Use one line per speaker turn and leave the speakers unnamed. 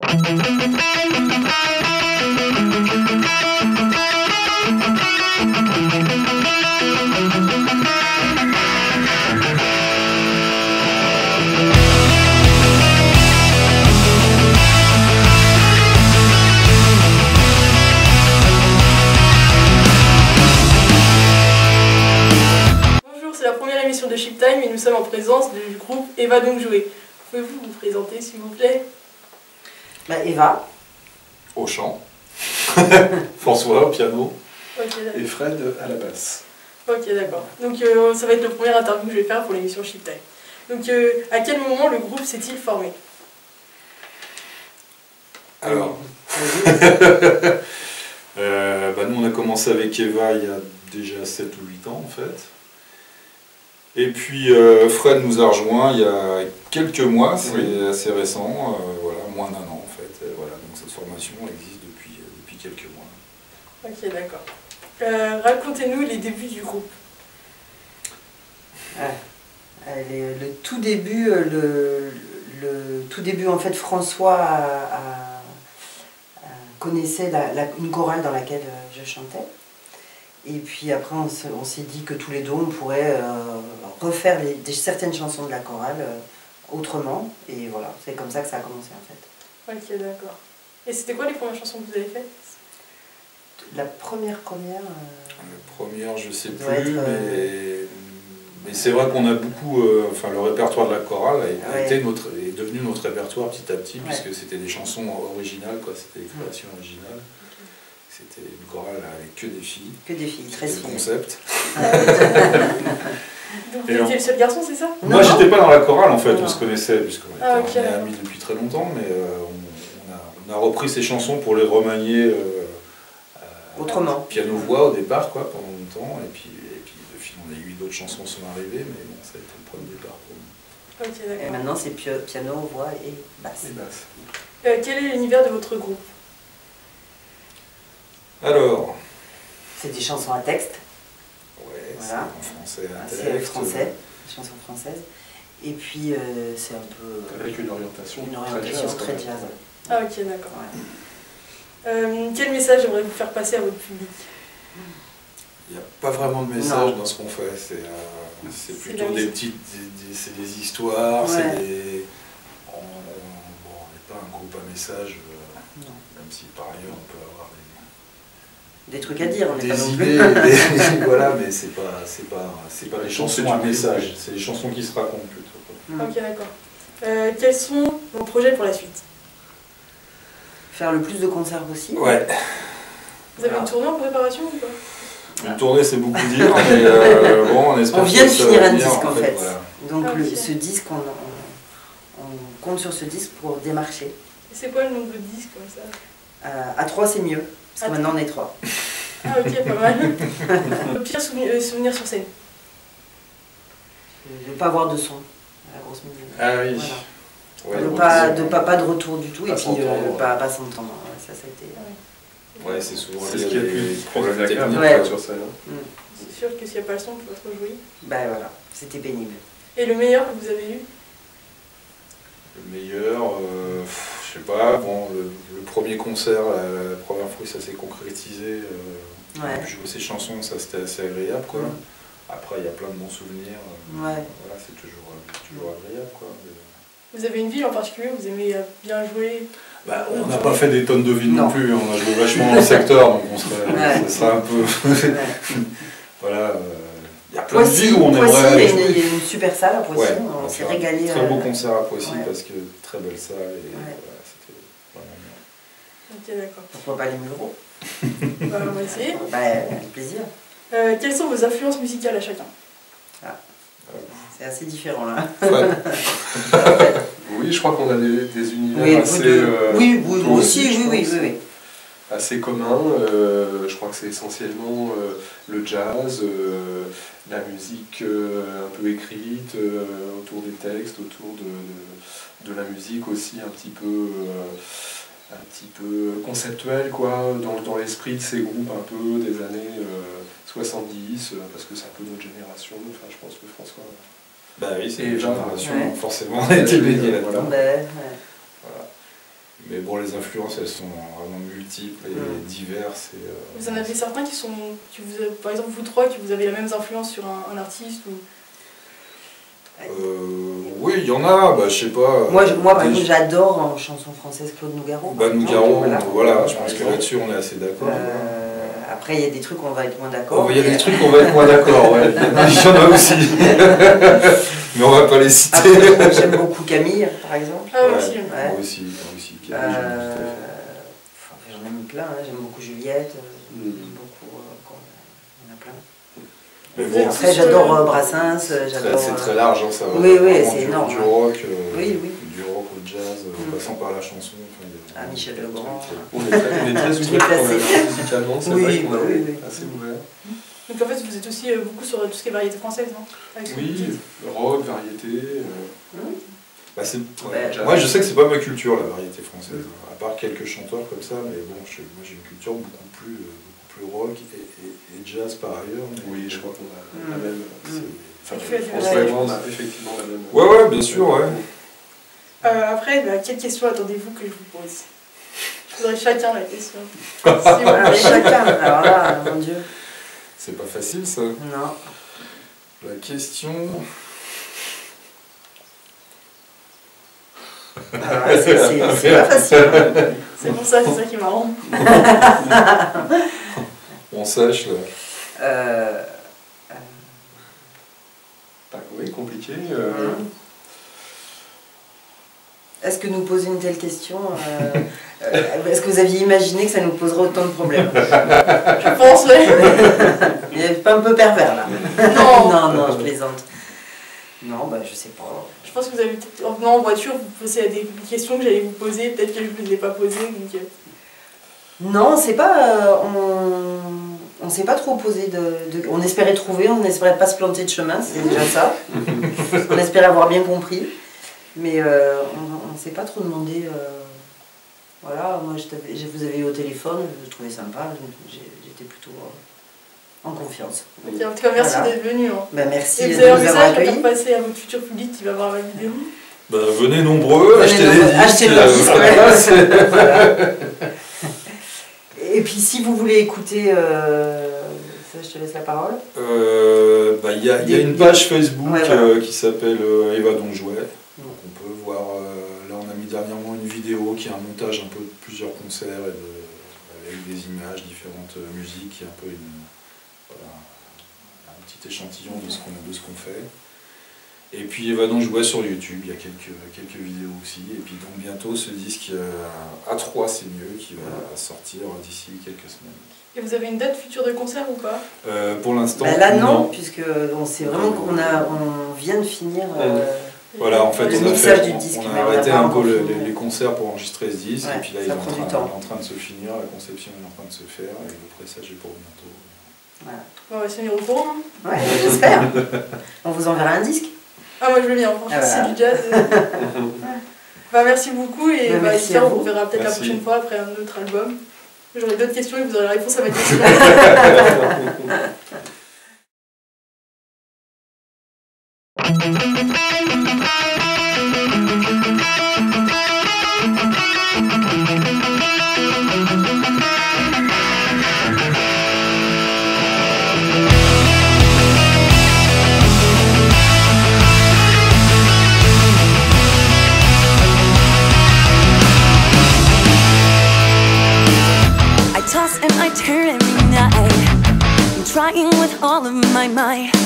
De Shiptime et nous sommes en présence du groupe Eva Donc Jouer. Pouvez-vous vous présenter s'il vous plaît?
Eva.
Au chant. François au piano.
Okay,
et Fred à la basse.
Ok, d'accord. Donc ça va être le premier interview que je vais faire pour l'émission Shiptime. Donc à quel moment le groupe s'est-il formé?
Alors, nous on a commencé avec Eva il y a déjà 7 ou 8 ans en fait. Et puis Fred nous a rejoint il y a quelques mois, c'est assez récent, voilà, moins d'un an en fait. Et voilà, donc cette formation existe depuis quelques mois.
Ok, d'accord. Racontez-nous les débuts du groupe.
Le tout début, en fait, François connaissait une chorale dans laquelle je chantais. Et puis après, on s'est dit que tous les deux, on pourrait refaire certaines chansons de la chorale autrement. Et voilà, c'est comme ça que ça a commencé en fait.
Ok, d'accord. Et c'était quoi les premières chansons que vous avez faites?
La première.
La première, je sais plus, mais c'est vrai qu'on a beaucoup. Enfin, le répertoire de la chorale est devenu notre répertoire petit à petit, puisque c'était des chansons originales, quoi. C'était des créations originales. C'était une chorale avec que des filles.
Que des filles, très filles.
Le concept.
Donc vous étiez le seul garçon, c'est ça?
Moi, j'étais pas dans la chorale en fait, on se connaissait, puisqu'on était amis depuis très longtemps, mais on a repris ces chansons pour les remanier
autrement.
Piano-voix au départ, quoi, pendant longtemps, et puis de fil en aiguille, d'autres chansons sont arrivées, mais bon, ça a été le point de départ pour nous.
Okay, d'accord.
Et maintenant, c'est piano, voix et basse.
Quel est l'univers de votre groupe?
Alors,
c'est des chansons à texte.
Ouais,
voilà.
C'est en français à texte.
C'est français, des chansons françaises. Et puis c'est un peu...
Avec une orientation
très jazz.
Ah ok, d'accord. Ouais. Quel message aimeriez-vous faire passer à votre public?
Il n'y a pas vraiment de message dans ce qu'on fait. C'est plutôt des petites... C'est des histoires, c'est des... On n'est pas un groupe à message, même si par ailleurs on peut avoir
des trucs à dire, on n'est pas non
plus. Voilà, mais c'est pas les chansons à message, c'est les chansons qui se racontent plutôt.
Ok, d'accord. Quels sont vos projets pour la suite?
Faire le plus de concerts possible.
Ouais.
Vous avez une tournée en préparation ou pas?
Une tournée, c'est beaucoup dire, mais bon, on espère.
On vient de finir un disque en fait.
Voilà.
Donc ce disque, on compte sur ce disque pour démarcher.
C'est quoi le nombre de disques comme ça?
À 3 c'est mieux. Parce que maintenant on est 3.
Ah ok, pas mal. Le pire souvenir sur scène?
De ne pas avoir de son à la grosse musique.
Ah oui.
Voilà. De pas de retour du tout et puis pas s'entendre. Ça a été...
Ouais, c'est souvent
ce qui a plus
problème
technique sur scène.
C'est sûr que s'il n'y a pas le son, on peut pas trop jouer.
Ben voilà, c'était pénible.
Et le meilleur que vous avez eu?
Le meilleur, je sais pas, bon, le premier concert, la première fois que ça s'est concrétisé, jouer ces chansons, ça c'était assez agréable, quoi. Après, il y a plein de bons souvenirs, voilà, c'est toujours agréable, quoi.
Vous avez une ville en particulier où vous aimez bien jouer?
On n'a pas fait des tonnes de villes non plus, on a joué vachement dans le secteur, donc ça serait un peu... Voilà. Il y a plein de villes où on aimerait jouer.
Il y a une super salle à Poissy, on s'est régalé.
Très beau concert à Poissy parce que très belle salle et voilà, c'était vraiment bien.
Ok, d'accord.
Pourquoi pas les Mureaux?
On va essayer.
Avec plaisir.
Quelles sont vos influences musicales à chacun?
C'est assez différent là.
Oui, je crois qu'on a des univers assez...
oui, aussi, oui.
Assez commun, je crois que c'est essentiellement le jazz, la musique un peu écrite, autour des textes, autour de la musique aussi un petit peu conceptuelle, quoi, dans l'esprit de ces groupes un peu des années 70, parce que c'est un peu notre génération, enfin je pense que François...
Bah oui, c'est une génération, forcément,
on a été
baigné là-dedans.
Voilà.
Mais bon, les influences, elles sont vraiment multiples et diverses. Et,
vous en avez certains par exemple vous trois, qui vous avez la même influence sur un artiste ou...
Oui, il y en a, je sais pas.
Moi par exemple, j'adore en chanson française Claude Nougaro.
Nougaro, voilà, je pense que là-dessus on est assez d'accord.
Après, il y a des trucs où on va être moins d'accord.
Il y a des trucs où on va être moins d'accord, ouais. Il y en a aussi. Mais on va pas les citer.
Après, j'aime beaucoup Camille, par exemple.
Ah, moi aussi.
Moi aussi, Camille,
j'en aime plein, hein. J'aime beaucoup Juliette, j'aime beaucoup... il y en a plein.
Mais bon,
après, j'adore Brassens, j'adore...
C'est très large, hein, ça va.
Oui, c'est énorme.
Du rock,
du
rock au jazz, en passant par la chanson.
Michel Legrand.
On est très ouvert musicalement, c'est vrai qu'on est assez ouvert.
Donc en fait, vous êtes aussi beaucoup sur tout ce qui est variété française, non?
Oui, rock, variété...
Moi, je sais que c'est pas ma culture, la variété française, à part quelques chanteurs comme ça, mais bon, moi j'ai une culture beaucoup plus rock et jazz par ailleurs.
Oui, je crois qu'on a la même...
François
et moi, on a effectivement la même...
Ouais, bien sûr, ouais.
Après, quelle question attendez-vous que je vous pose? Je voudrais chacun la question.
Chacun, alors là, mon Dieu.
C'est pas facile, ça.
Non.
La question...
C'est pas facile.
C'est pour ça, c'est ça qui est marrant.
On sèche, là.
Oui, compliqué.
Est-ce que nous poser une telle question est-ce que vous aviez imaginé que ça nous poserait autant de problèmes?
Je pense, oui.
Il n'est pas un peu pervers, là? Non, je plaisante. Non, je sais pas.
Je pense que vous avez peut-être, en venant en voiture, vous posez à des questions que j'allais vous poser, peut-être que je ne vous les ai pas posées. Donc...
Non, c'est pas... on s'est pas trop posé on espérait trouver, on n'espérait pas se planter de chemin, c'est déjà ça. On espérait avoir bien compris. Mais on ne s'est pas trop demandé... Voilà, moi je vous avais eu au téléphone, je trouvais sympa, j'étais plutôt en confiance.
Okay, en tout cas, merci d'être venu. Hein.
Merci
et
de
vous avez un
nous avoir
message
accueillis.
à faire passer à votre futur public qui va voir la vidéo?
Venez nombreux, achetez
des disques.
Voilà.
Et puis si vous voulez écouter, ça je te laisse la parole.
Il y a une page Facebook qui s'appelle Eva Donjouet. Donc on peut voir, là on a mis dernièrement une vidéo qui est un montage un peu de plusieurs concerts avec des images, différentes musiques, qui est un peu un petit échantillon de ce qu'on fait. Et puis Eva Donjouet sur YouTube, il y a quelques vidéos aussi. Et puis donc bientôt ce disque A3 c'est mieux qui va sortir d'ici quelques semaines.
Et vous avez une date future de concert ou pas?
Pour l'instant,
là non, puisque on sait vraiment qu'on vient de finir
voilà, en fait,
le
on
mixage du disque.
On a arrêté un peu les concerts pour enregistrer ce disque, et puis là il est en train de se finir, la conception est en train de se faire, et le pressage est pour bientôt.
Voilà. On va se tenir au courant. Hein.
Ouais, j'espère. On vous enverra un disque.
Ah moi je veux bien, franchement c'est du jazz. Merci beaucoup et j'espère qu'on vous verra peut-être la prochaine fois après un autre album. J'aurai d'autres questions et vous aurez la réponse à ma question.
I toss and I turn every night. I'm trying with all of my might